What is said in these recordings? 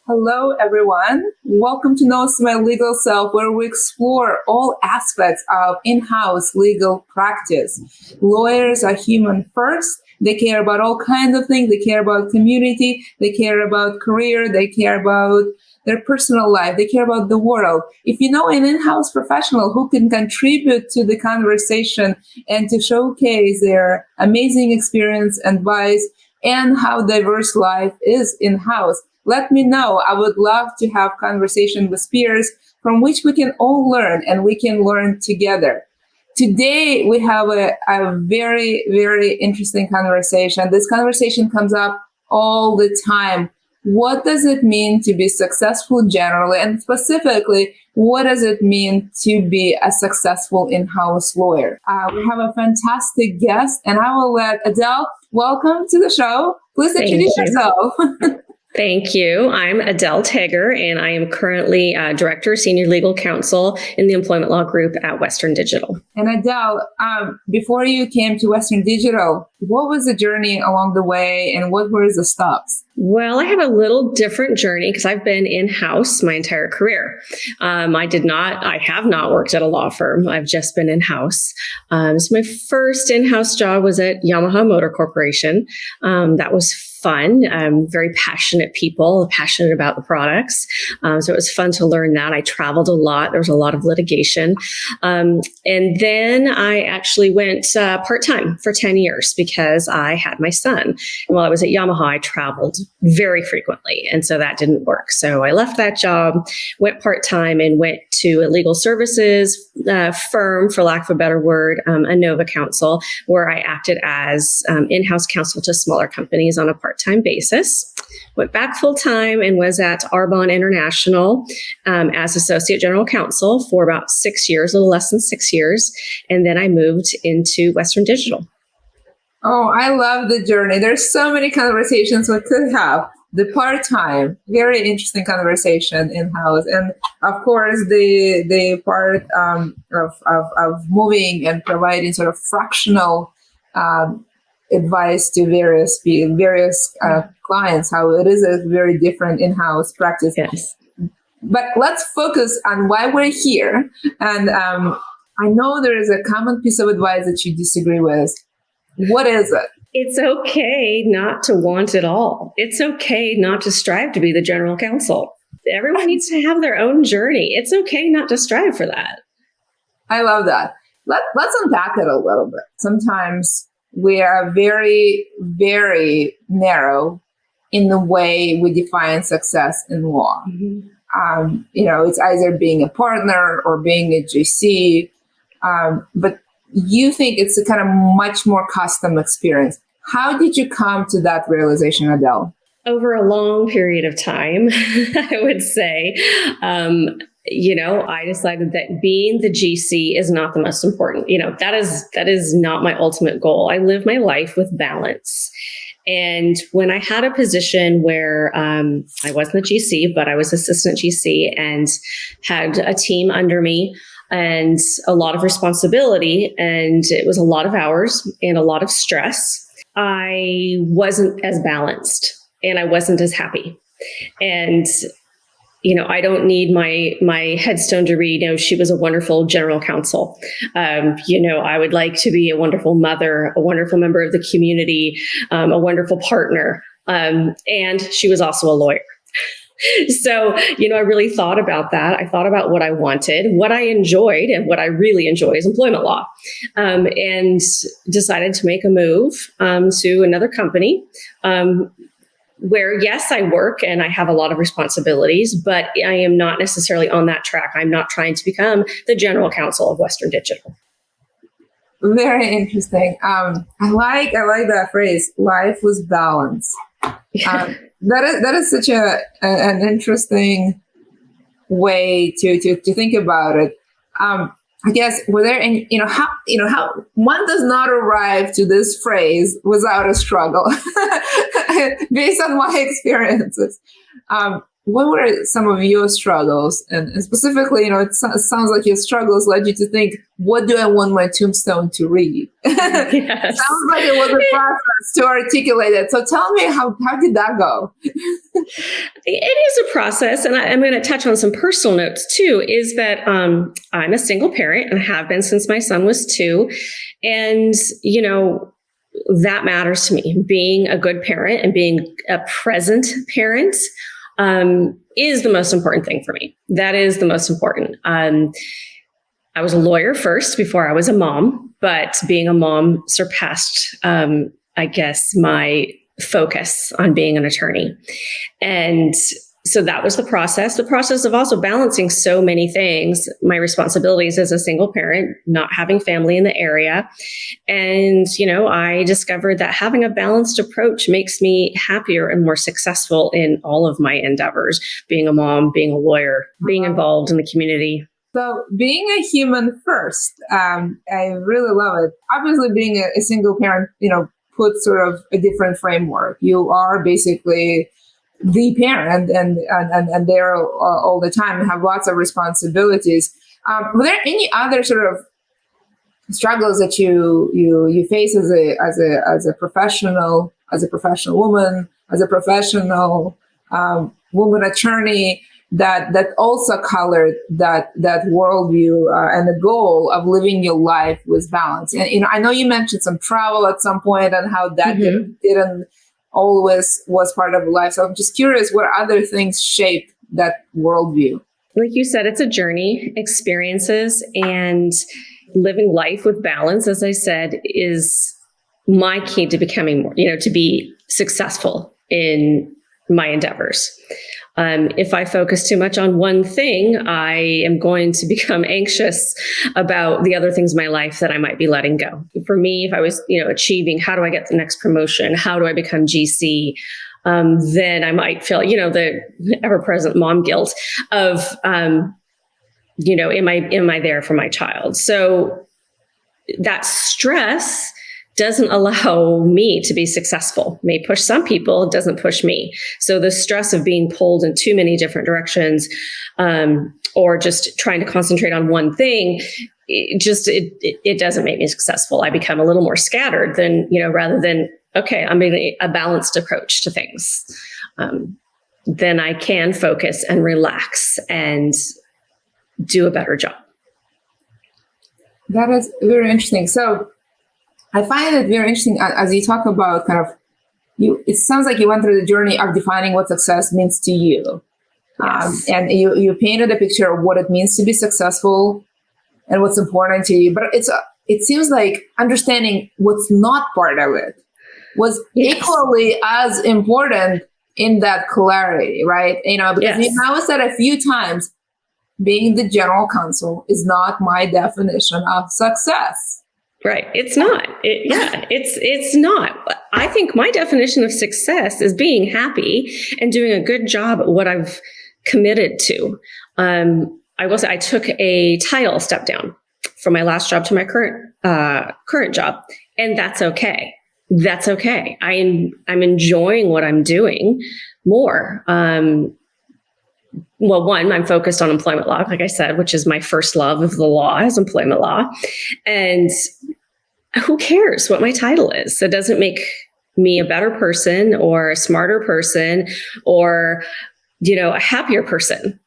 Hello, everyone. Welcome to Notes to My Legal Self, where we explore all aspects of in-house legal practice. Lawyers are human first. They care about all kinds of things. They care about community. They care about career. They care about their personal life. They care about the world. If you know an in-house professional who can contribute to the conversation and to showcase their amazing experience, advice, and how diverse life is in-house, let me know. I would love to have conversation with peers from which we can all learn and we can learn together. Today, we have a very, very interesting conversation. This conversation comes up all the time. What does it mean to be successful generally? And specifically, what does it mean to be a successful in-house lawyer? We have a fantastic guest, and I will let Adele, welcome to the show. Please introduce yourself. Thank you. I'm Adele Tegger, and I am currently Director of Senior Legal Counsel in the Employment Law Group at Western Digital. And Adele, before you came to Western Digital, what was the journey along the way and what were the stops? Well, I have a little different journey because I've been in-house my entire career. I have not worked at a law firm. I've just been in-house. So my first in-house job was at Yamaha Motor Corporation. That was fun. Very passionate people, passionate about the products. So it was fun to learn that. I traveled a lot. There was a lot of litigation. And then I actually went part-time for 10 years because I had my son. And while I was at Yamaha, I traveled very frequently. And so that didn't work. So I left that job, went part-time, and went to a legal services firm, for lack of a better word, Inova Counsel, where I acted as in-house counsel to smaller companies on a part-time basis. Went back full-time and was at Arbonne International as Associate General Counsel for about 6 years, a little less than 6 years. And then I moved into Western Digital. Oh, I love the journey. There's so many conversations we could have. The part-time, very interesting conversation in-house. And of course, the part of moving and providing sort of fractional advice to various clients, how it is a very different in-house practice. Yes. But let's focus on why we're here. And I know there is a common piece of advice that you disagree with. What is it? It's okay not to want it all. It's okay not to strive to be the general counsel. Everyone needs to have their own journey. It's okay not to strive for that. I love that. Let's unpack it a little bit. Sometimes we are very, very narrow in the way we define success in law. Mm-hmm. It's either being a partner or being a GC, but you think it's a kind of much more custom experience. How did you come to that realization, Adele? Over a long period of time, I would say. I decided that being the GC is not the most important. That is not my ultimate goal. I live my life with balance. And when I had a position where I wasn't the GC, but I was assistant GC and had a team under me and a lot of responsibility, and it was a lot of hours and a lot of stress, I wasn't as balanced and I wasn't as happy. And I don't need my headstone to read, she was a wonderful general counsel. I would like to be a wonderful mother, a wonderful member of the community, a wonderful partner. And she was also a lawyer. So, I really thought about that. I thought about what I wanted, what I enjoyed, and what I really enjoy is employment law, and decided to make a move to another company where, yes, I work and I have a lot of responsibilities, but I am not necessarily on that track. I'm not trying to become the general counsel of Western Digital. Very interesting. I like that phrase. Life was balanced. That is such an interesting way to think about it. I guess were there any, how one does not arrive to this phrase without a struggle based on my experiences. what were some of your struggles? And specifically, it sounds like your struggles led you to think, what do I want my tombstone to read? Yes. Sounds like it was a process to articulate it. So tell me, how did that go? It is a process. And I'm going to touch on some personal notes too, is that I'm a single parent and have been since my son was 2. And, that matters to me. Being a good parent and being a present parent is the most important thing for me. That is the most important. I was a lawyer first before I was a mom, but being a mom surpassed, I guess, my focus on being an attorney. And so that was the process of also balancing so many things, my responsibilities as a single parent, not having family in the area. And, I discovered that having a balanced approach makes me happier and more successful in all of my endeavors, being a mom, being a lawyer, being involved in the community. So being a human first, I really love it. Obviously, being a single parent, puts sort of a different framework. You are basically the parent and they're all the time and have lots of responsibilities. Were there any other sort of struggles that you face as a professional woman, as a professional woman attorney that also colored that worldview and the goal of living your life with balance? And I know you mentioned some travel at some point and how that didn't always was part of life. So I'm just curious, what other things shaped that worldview? Like you said, it's a journey, experiences, and living life with balance, as I said, is my key to becoming more, to be successful in my endeavors. If I focus too much on one thing, I am going to become anxious about the other things in my life that I might be letting go. For me, if I was, achieving, how do I get the next promotion? How do I become GC? Then I might feel, the ever-present mom guilt of, am I there for my child? So that stress doesn't allow me to be successful. May push some people, it doesn't push me. So the stress of being pulled in too many different directions, or just trying to concentrate on one thing, it doesn't make me successful. I become a little more scattered than, rather than, okay, I'm in a balanced approach to things. Then I can focus and relax and do a better job. That is very interesting. So I find it very interesting as you talk about it sounds like you went through the journey of defining what success means to you. Yes. And you painted a picture of what it means to be successful and what's important to you. But it seems like understanding what's not part of it was equally as important in that clarity, right? Because you now said a few times, being the general counsel is not my definition of success. Right. It's not. It's not. I think my definition of success is being happy and doing a good job at what I've committed to. I will say I took a title step down from my last job to my current job, and that's okay. That's okay. I'm enjoying what I'm doing more. Well, one, I'm focused on employment law, like I said, which is my first love of the law is employment law. And who cares what my title is? It doesn't make me a better person or a smarter person or, a happier person.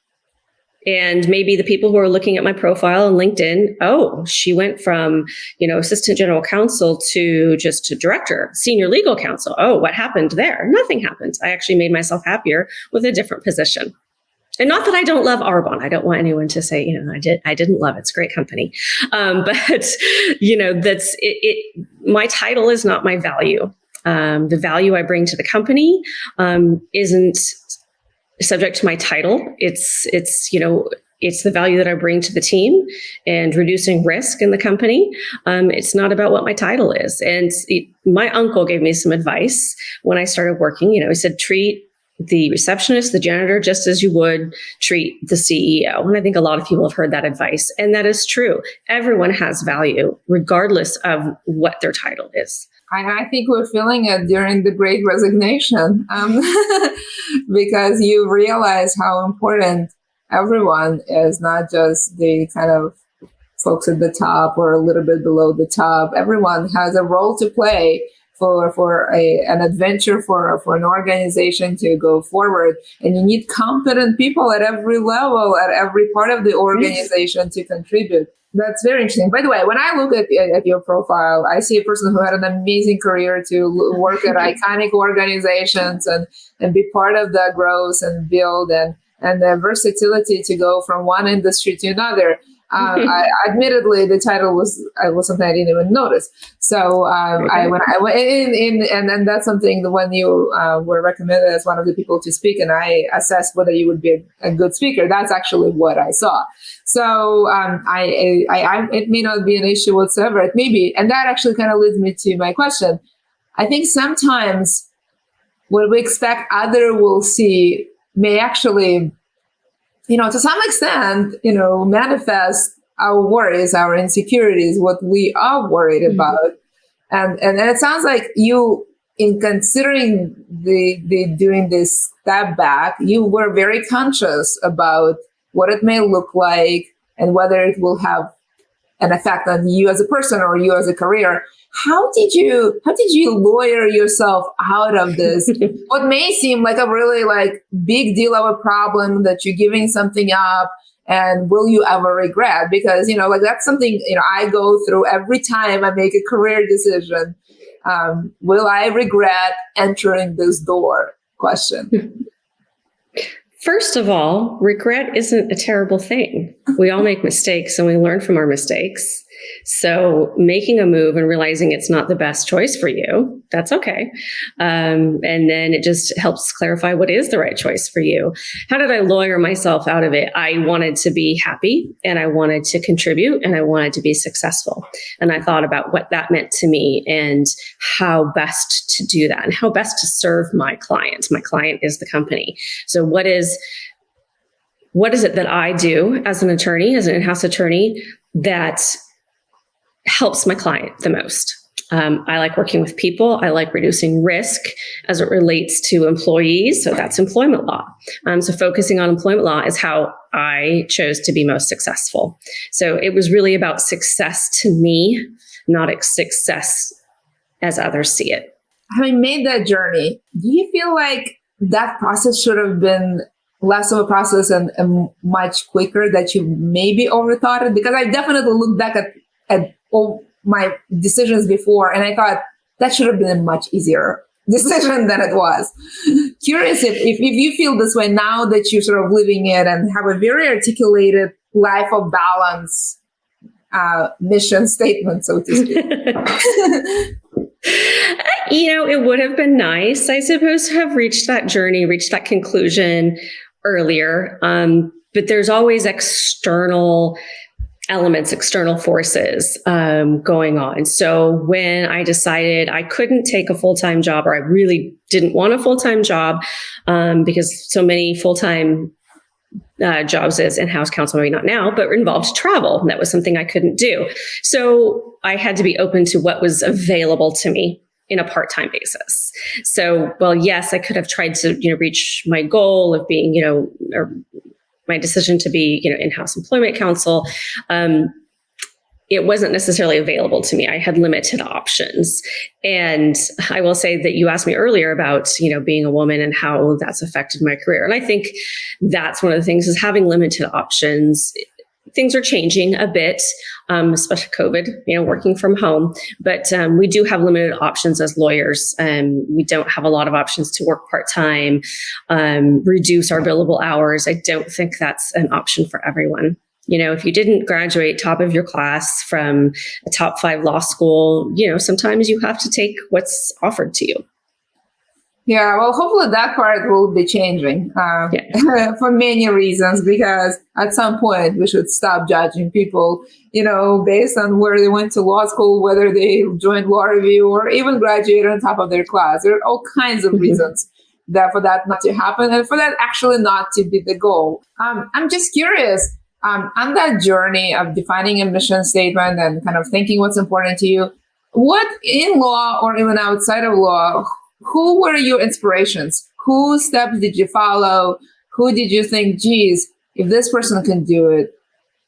And maybe the people who are looking at my profile on LinkedIn, oh, she went from, assistant general counsel to just a director, senior legal counsel. Oh, what happened there? Nothing happened. I actually made myself happier with a different position. And not that I don't love Arbonne. I don't want anyone to say, I didn't love it. It's a great company. But, that's it. My title is not my value. The value I bring to the company isn't subject to my title. It's the value that I bring to the team and reducing risk in the company. It's not about what my title is. And my uncle gave me some advice when I started working. He said, treat the receptionist, the janitor, just as you would treat the CEO. And I think a lot of people have heard that advice. And that is true. Everyone has value, regardless of what their title is. I think we're feeling it during the Great Resignation, because you realize how important everyone is, not just the kind of folks at the top or a little bit below the top. Everyone has a role to play for an adventure, for an organization to go forward. And you need competent people at every level, at every part of the organization to contribute. That's very interesting. By the way, when I look at your profile, I see a person who had an amazing career to work at iconic organizations and be part of that growth and build, and the versatility to go from one industry to another. Admittedly, the title was something I didn't even notice. So and that's something that when you were recommended as one of the people to speak, and I assessed whether you would be a good speaker. That's actually what I saw. So it may not be an issue whatsoever. It may be, and that actually kind of leads me to my question. I think sometimes what we expect other will see may actually, to some extent, manifest our worries, our insecurities, what we are worried about. And it sounds like you, in considering the doing this step back, you were very conscious about what it may look like and whether it will have an effect on you as a person or you as a career. How did you lawyer yourself out of this? What may seem like a really big deal of a problem that you're giving something up, and will you ever regret? Because, that's something, I go through every time I make a career decision. Will I regret entering this door? Question. First of all, regret isn't a terrible thing. We all make mistakes and we learn from our mistakes. So making a move and realizing it's not the best choice for you, that's okay. And then it just helps clarify what is the right choice for you. How did I lawyer myself out of it? I wanted to be happy and I wanted to contribute and I wanted to be successful. And I thought about what that meant to me and how best to do that and how best to serve my client. My client is the company. So what is it that I do as an attorney, as an in-house attorney, that helps my client the most? I like working with people. I like reducing risk as it relates to employees. So that's employment law. So focusing on employment law is how I chose to be most successful. So it was really about success to me, not success as others see it. Having made that journey, do you feel like that process should have been less of a process and much quicker, that you maybe overthought it? Because I definitely look back at all my decisions before, and I thought that should have been a much easier decision than it was. Curious if you feel this way now that you're sort of living it and have a very articulated life of balance mission statement, so to speak. It would have been nice, I suppose, to have reached that journey, reached that conclusion earlier. But there's always external elements, external forces going on. So when I decided I couldn't take a full-time job, or I really didn't want a full-time job, because so many full-time jobs as in-house counsel, maybe not now, but involved travel. That was something I couldn't do. So I had to be open to what was available to me in a part-time basis. So, well, yes, I could have tried to, reach my goal of being, or my decision to be, in-house employment counsel. It wasn't necessarily available to me. I had limited options. And I will say that you asked me earlier about, being a woman and how that's affected my career. And I think that's one of the things, is having limited options. Things are changing a bit, especially COVID, working from home. But we do have limited options as lawyers. We don't have a lot of options to work part-time, reduce our billable hours. I don't think that's an option for everyone. If you didn't graduate top of your class from a top 5 law school, sometimes you have to take what's offered to you. Yeah, well, hopefully that part will be changing for many reasons, because at some point we should stop judging people, based on where they went to law school, whether they joined law review or even graduated on top of their class. There are all kinds of reasons for that not to happen, and for that actually not to be the goal. I'm just curious, on that journey of defining a mission statement and kind of thinking what's important to you, what in law or even outside of law, who were your inspirations? Whose steps did you follow? Who did you think, geez, if this person can do it,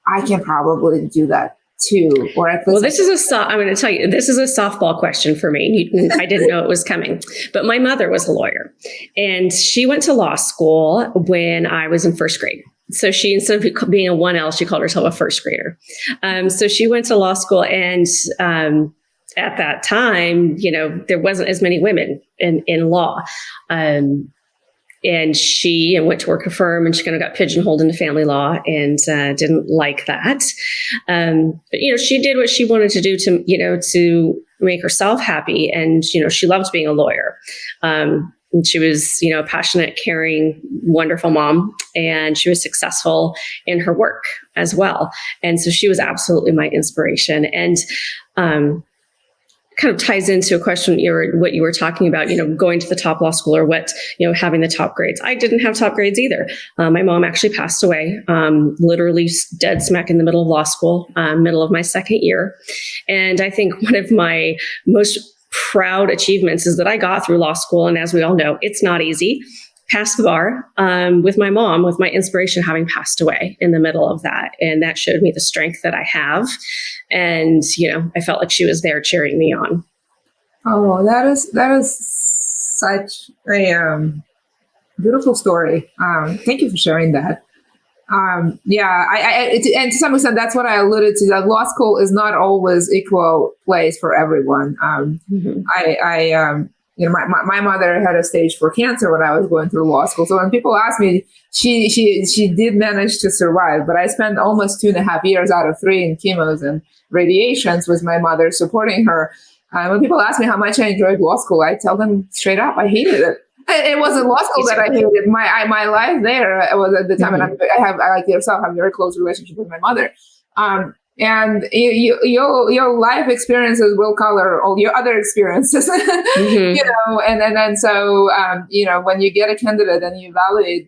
I can probably do that too? Or at least I'm going to tell you, this is a softball question for me. I didn't know it was coming, but my mother was a lawyer and she went to law school when I was in first grade. So she, instead of being a 1L, she called herself a first grader. So she went to law school and, at that time, there wasn't as many women in law. And she went to work at a firm and she kind of got pigeonholed into family law and didn't like that. But, she did what she wanted to do to make herself happy. And, she loved being a lawyer. And she was, a passionate, caring, wonderful mom, and she was successful in her work as well. And so she was absolutely my inspiration. And, kind of ties into a question what you were talking about, going to the top law school or having the top grades. I didn't have top grades either. My mom actually passed away, literally dead smack in the middle of law school, middle of my second year. And I think one of my most proud achievements is that I got through law school. And as we all know, it's not easy. Passed the bar with my mom, with my inspiration having passed away in the middle of that. And that showed me the strength that I have. And, I felt like she was there cheering me on. Oh, that is such a beautiful story. Thank you for sharing that. And to some extent, that's what I alluded to, that law school is not always equal place for everyone. My mother had a stage 4 cancer when I was going through law school. So when people ask me, she did manage to survive, but I spent almost 2.5 years out of 3 in chemos and radiations with my mother supporting her. When people ask me how much I enjoyed law school, I tell them straight up, I hated it. It wasn't law school that I hated. My life there was at the time, and I like yourself, have a very close relationship with my mother. And your life experiences will color all your other experiences, and so when you get a candidate and you evaluate,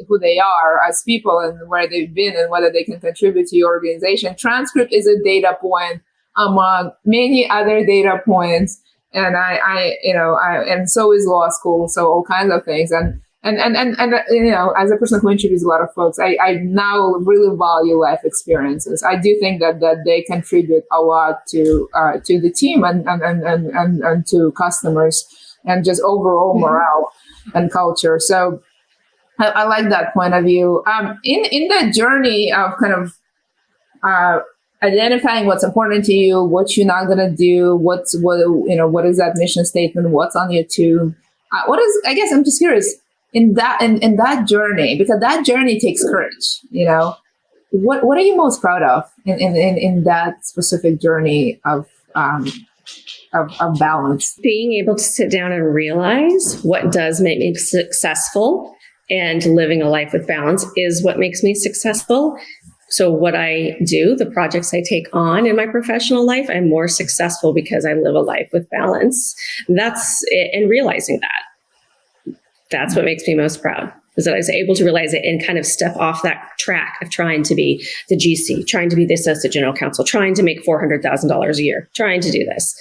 who they are as people and where they've been and whether they can contribute to your organization. Transcript is a data point among many other data points, and and so is law school. So all kinds of things, and as a person who interviews a lot of folks, I now really value life experiences. I do think that they contribute a lot to the team and to customers and just overall morale and culture. So I like that point of view. In the journey of kind of identifying what's important to you, what you're not going to do, what is that mission statement, what's on your tomb, I guess I'm just curious. In that journey, because that journey takes courage, what are you most proud of in that specific journey of balance? Being able to sit down and realize what does make me successful, and living a life with balance is what makes me successful. So what I do, the projects I take on in my professional life, I'm more successful because I live a life with balance. That's it, and realizing that. That's what makes me most proud, is that I was able to realize it and kind of step off that track of trying to be the GC, trying to be the associate general counsel, trying to make $400,000 a year, trying to do this.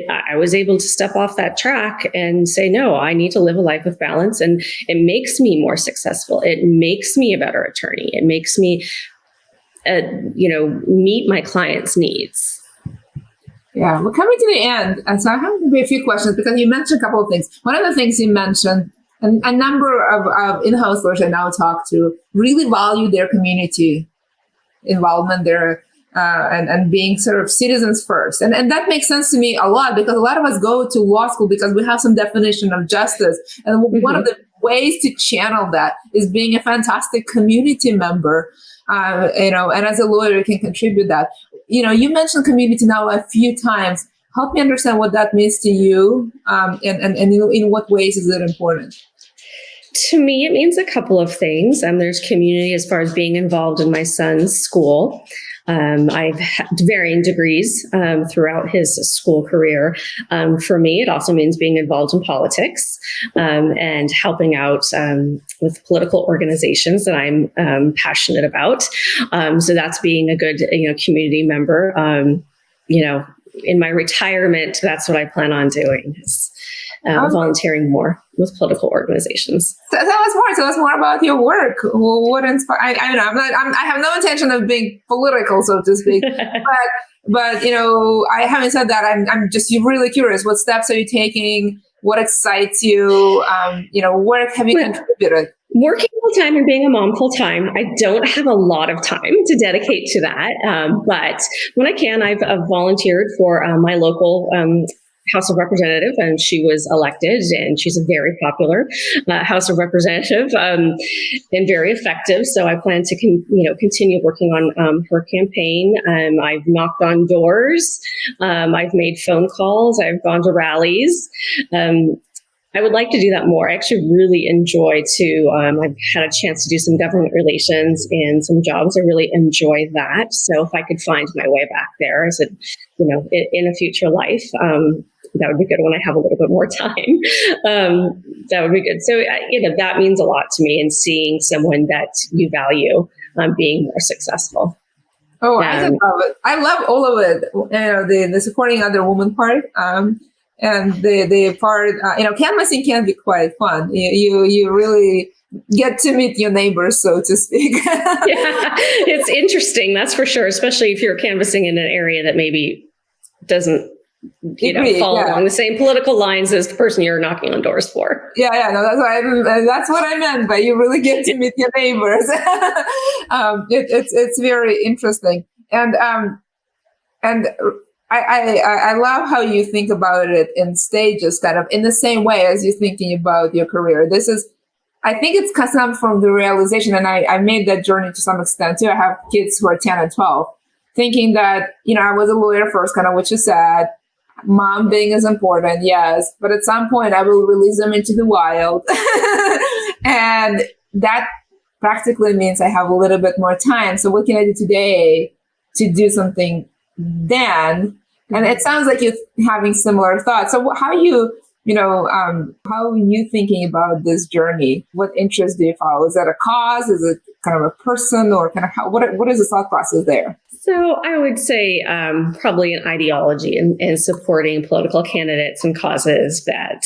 I was able to step off that track and say, no, I need to live a life with balance. And it makes me more successful. It makes me a better attorney. It makes me, meet my clients' needs. Yeah, we're coming to the end. And so I have a few questions because you mentioned a couple of things. One of the things you mentioned, and a number of in-house lawyers I now talk to really value their community involvement there and being sort of citizens first. And that makes sense to me a lot because a lot of us go to law school because we have some definition of justice. And one of the ways to channel that is being a fantastic community member. And as a lawyer, you can contribute that. You mentioned community now a few times. Help me understand what that means to you, and in what ways is it important? To me, it means a couple of things. There's community as far as being involved in my son's school. I've had varying degrees throughout his school career. For me, it also means being involved in politics and helping out with political organizations that I'm passionate about. So that's being a good, community member. In my retirement, that's what I plan on doing is volunteering more with political organizations. So tell us more about your work. What inspired? I have no intention of being political, so to speak. but I haven't said that. I'm just really curious. What steps are you taking? What excites you? Where have you contributed? Working full time and being a mom full time, I don't have a lot of time to dedicate to that. But when I can, I've volunteered for my local House of Representative, and she was elected, and she's a very popular House of Representative and very effective. So I plan to continue working on her campaign. I've knocked on doors. I've made phone calls. I've gone to rallies. I would like to do that more. I actually really enjoy I've had a chance to do some government relations and some jobs. I really enjoy that. So if I could find my way back there, I said, in a future life, that would be good when I have a little bit more time. That would be good. So, that means a lot to me, and seeing someone that you value being more successful. Oh, I just love it. I love all of it. The supporting other woman part. And the part, canvassing can be quite fun. You really get to meet your neighbors, so to speak. Yeah, it's interesting, that's for sure, especially if you're canvassing in an area that maybe doesn't fall along the same political lines as the person you're knocking on doors for. No, that's what I meant. But you really get to meet your neighbors. It's very interesting, and I love how you think about it in stages, kind of in the same way as you're thinking about your career. I think it's come from the realization, and I made that journey to some extent too. I have kids who are 10 and 12, thinking that, I was a lawyer first, kind of what you said. Mom being is important, yes, but at some point I will release them into the wild. And that practically means I have a little bit more time. So what can I do today to do something then? And it sounds like you're having similar thoughts. So how are you thinking about this journey? What interests do you follow? Is that a cause? Is it kind of a person, or kind of what is the thought process there? So I would say probably an ideology and supporting political candidates and causes that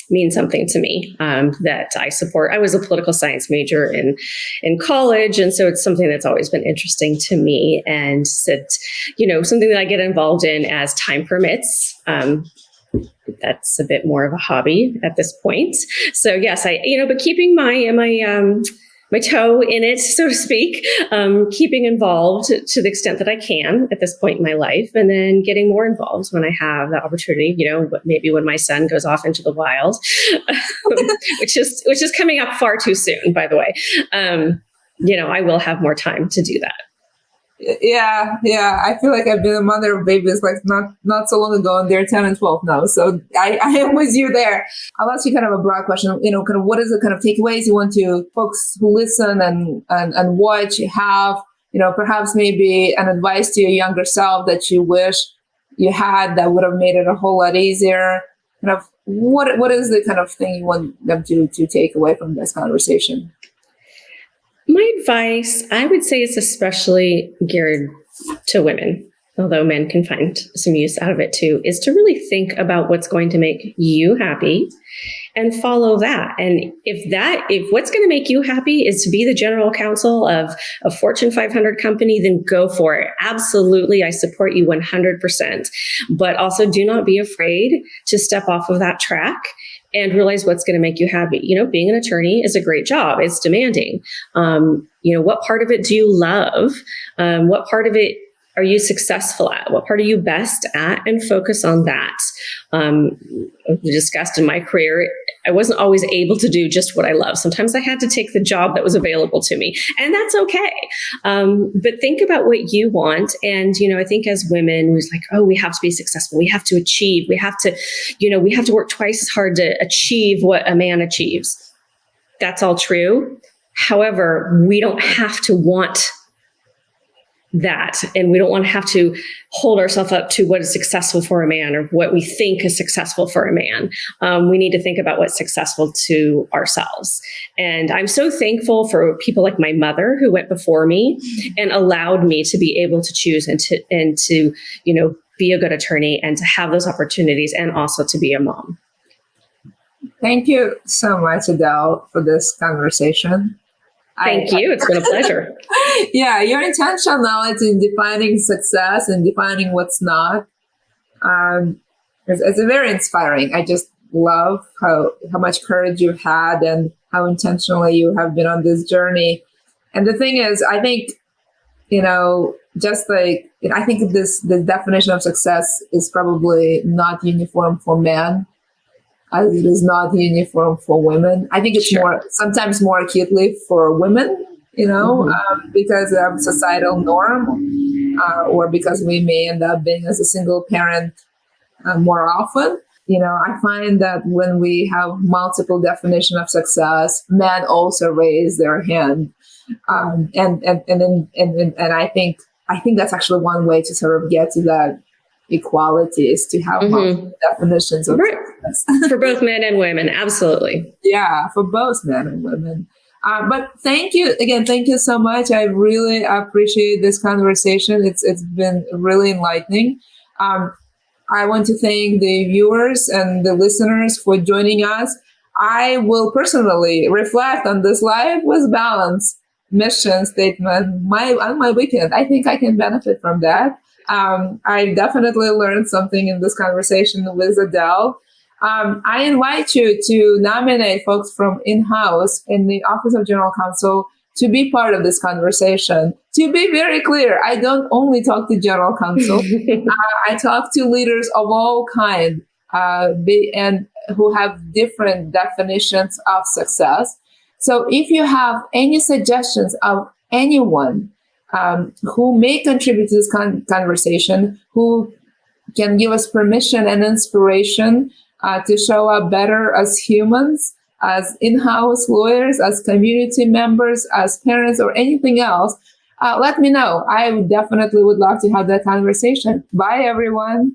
mean something to me, that I support. I was a political science major in college, and so it's something that's always been interesting to me, and something that I get involved in as time permits. That's a bit more of a hobby at this point. So yes, but keeping my toe in it, so to speak, keeping involved to the extent that I can at this point in my life, and then getting more involved when I have the opportunity, maybe when my son goes off into the wild, which is coming up far too soon, by the way. I will have more time to do that. Yeah. I feel like I've been a mother of babies like not so long ago, and they're 10 and 12 now. So I am with you there. I'll ask you kind of a broad question, kind of what is the kind of takeaways you want to folks who listen and watch have, perhaps maybe an advice to your younger self that you wish you had that would have made it a whole lot easier. Kind of what is the kind of thing you want them to take away from this conversation? My advice, I would say, is especially geared to women, although men can find some use out of it too, is to really think about what's going to make you happy and follow that. And if what's going to make you happy is to be the general counsel of a Fortune 500 company, then go for it. Absolutely. I support you 100%. But also do not be afraid to step off of that track and realize what's going to make you happy. Being an attorney is a great job. It's demanding. What part of it do you love? What part of it are you successful at? What part are you best at? And focus on that. We discussed in my career, I wasn't always able to do just what I love. Sometimes I had to take the job that was available to me, and that's okay. But think about what you want. And, I think as women, we're like, oh, we have to be successful. We have to achieve. We have to work twice as hard to achieve what a man achieves. That's all true. However, we don't have to want that. And we don't want to have to hold ourselves up to what is successful for a man or what we think is successful for a man. We need to think about what's successful to ourselves. And I'm so thankful for people like my mother who went before me and allowed me to be able to choose and to, be a good attorney and to have those opportunities and also to be a mom. Thank you so much, Adele, for this conversation. Thank you. It's been a pleasure. Yeah, your intentionality in defining success and defining what's not, it's very inspiring. I just love how much courage you've had and how intentionally you have been on this journey. And the thing is, I think, I think the definition of success is probably not uniform for men, as it is not uniform for women. I think it's sometimes more acutely for women, because of societal norm, or because we may end up being as a single parent more often. I find that when we have multiple definition of success, men also raise their hand, and I think that's actually one way to sort of get to that equality is to have multiple definitions of success. For both men and women, absolutely. Yeah, for both men and women. But thank you again. Thank you so much. I really appreciate this conversation. It's been really enlightening. I want to thank the viewers and the listeners for joining us. I will personally reflect on this life with balance mission statement on my weekend. I think I can benefit from that. I definitely learned something in this conversation with Adele. I invite you to nominate folks from in-house in the Office of General Counsel to be part of this conversation. To be very clear, I don't only talk to General Counsel. I talk to leaders of all kinds and who have different definitions of success. So if you have any suggestions of anyone who may contribute to this conversation, who can give us permission and inspiration to show up better as humans, as in-house lawyers, as community members, as parents, or anything else, let me know. I definitely would love to have that conversation. Bye, everyone.